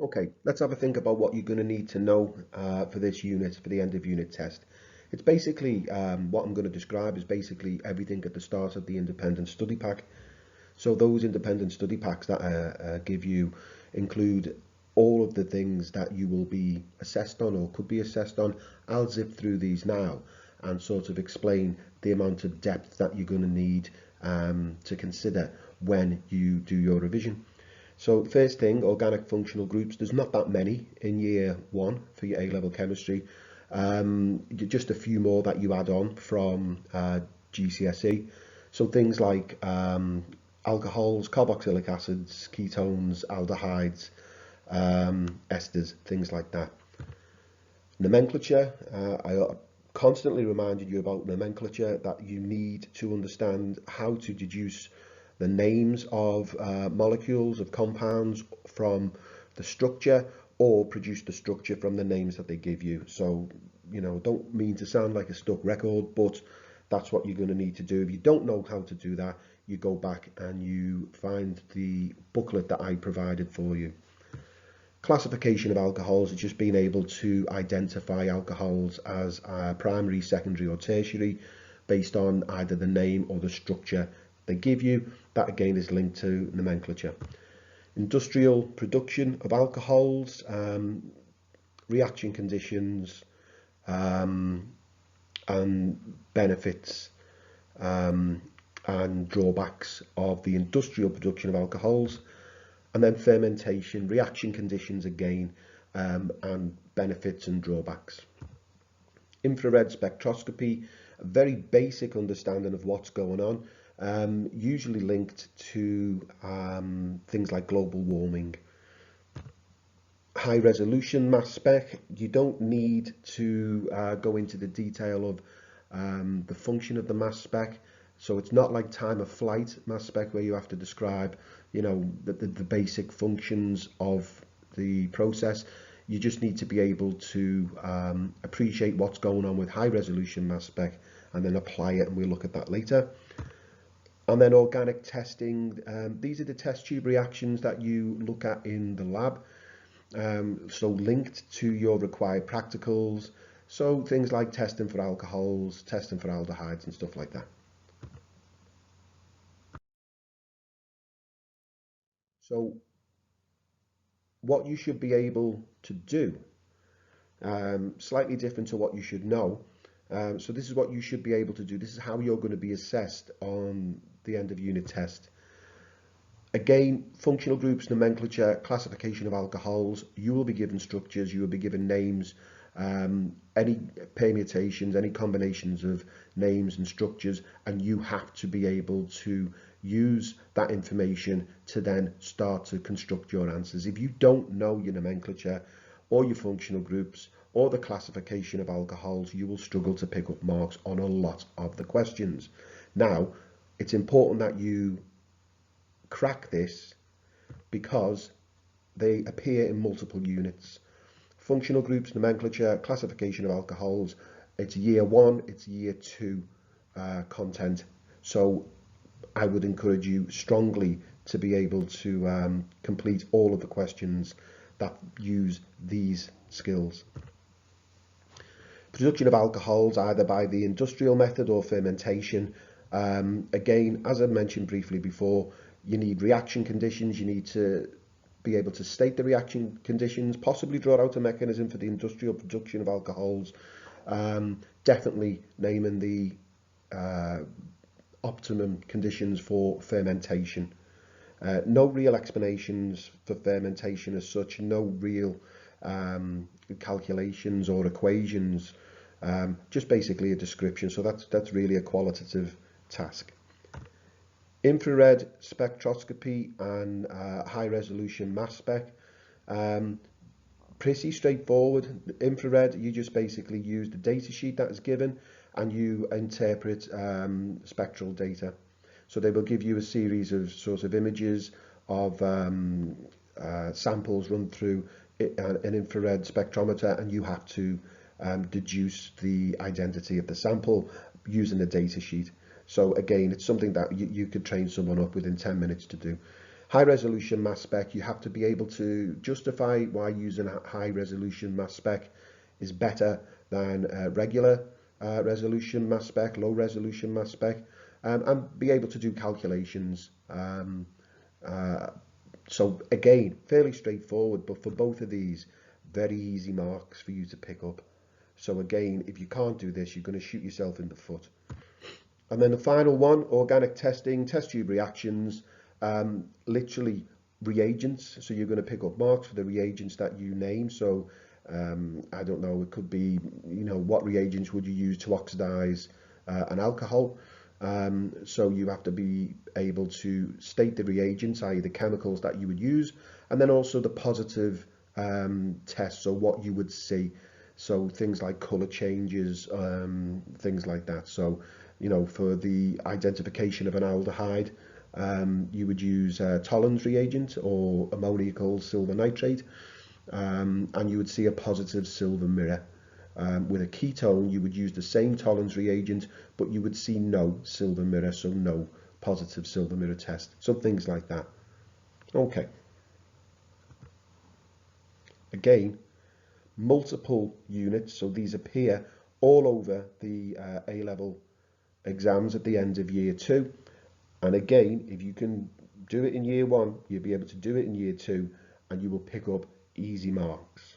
Okay, let's have a think about what you're going to need to know for this unit, for the end of unit test. It's basically, what I'm going to describe is basically everything at the start of the independent study pack. So those independent study packs that give you include all of the things that you will be assessed on or could be assessed on. I'll zip through these now and sort of explain the amount of depth that you're going to need to consider when you do your revision. So first thing, organic functional groups. There's not that many in year one for your A-level chemistry. Just a few more that you add on from GCSE. So things like alcohols, carboxylic acids, ketones, aldehydes, esters, things like that. Nomenclature, I constantly reminded you about nomenclature, that you need to understand how to deduce the names of molecules, of compounds from the structure, or produce the structure from the names that they give you. So, don't mean to sound like a stuck record, but that's what you're going to need to do. If you don't know how to do that, you go back and you find the booklet that I provided for you. Classification of alcohols is just being able to identify alcohols as primary, secondary or tertiary based on either the name or the structure they give you. That again is linked to nomenclature. Industrial production of alcohols, reaction conditions, and benefits and drawbacks of the industrial production of alcohols. And then fermentation, reaction conditions again, and benefits and drawbacks. Infrared spectroscopy, a very basic understanding of what's going on, usually linked to things like global warming. High resolution mass spec, you don't need to go into the detail of the function of the mass spec. So it's not like time of flight mass spec where you have to describe, the basic functions of the process. You just need to be able to appreciate what's going on with high resolution mass spec and then apply it, and we'll look at that later. And then organic testing, these are the test tube reactions that you look at in the lab. So linked to your required practicals. So things like testing for alcohols, testing for aldehydes and stuff like that. So what you should be able to do, slightly different to what you should know. So this is what you should be able to do. This is how you're going to be assessed on the end of unit test. Again, functional groups, nomenclature, classification of alcohols. You will be given structures, you will be given names, any permutations, any combinations of names and structures, and you have to be able to use that information to then start to construct your answers. If you don't know your nomenclature or your functional groups or the classification of alcohols, you will struggle to pick up marks on a lot of the questions. Now, it's important that you crack this because they appear in multiple units. Functional groups, nomenclature, classification of alcohols, it's year one, it's year two content. So I would encourage you strongly to be able to complete all of the questions that use these skills. Production of alcohols either by the industrial method or fermentation. Again, as I mentioned briefly before, you need reaction conditions. You need to be able to state the reaction conditions, possibly draw out a mechanism for the industrial production of alcohols. Definitely naming the optimum conditions for fermentation. No real explanations for fermentation as such, no real calculations or equations, just basically a description. So that's really a qualitative task. Infrared spectroscopy and high resolution mass spec. Pretty straightforward. Infrared, you just basically use the data sheet that is given and you interpret spectral data. So they will give you a series of sort of images of samples run through an infrared spectrometer, and you have to deduce the identity of the sample using the data sheet. So again, it's something that you could train someone up within 10 minutes to do. High resolution mass spec, you have to be able to justify why using a high resolution mass spec is better than regular resolution mass spec, low resolution mass spec, and be able to do calculations. So again, fairly straightforward, but for both of these, very easy marks for you to pick up. So again, if you can't do this, you're going to shoot yourself in the foot. And then the final one, organic testing, test tube reactions, literally reagents. So you're going to pick up marks for the reagents that you name. So I don't know, it could be, what reagents would you use to oxidize an alcohol? So you have to be able to state the reagents, i.e. the chemicals that you would use, and then also the positive tests, so what you would see. So things like color changes, things like that. So, for the identification of an aldehyde, you would use Tollens reagent or ammoniacal silver nitrate, and you would see a positive silver mirror. With a ketone, you would use the same Tollens reagent, but you would see no silver mirror, so no positive silver mirror test. So things like that. Okay. Again, multiple units, so these appear all over the A-level exams at the end of year 2. And again, if you can do it in year 1, you'll be able to do it in year 2, and you will pick up easy marks.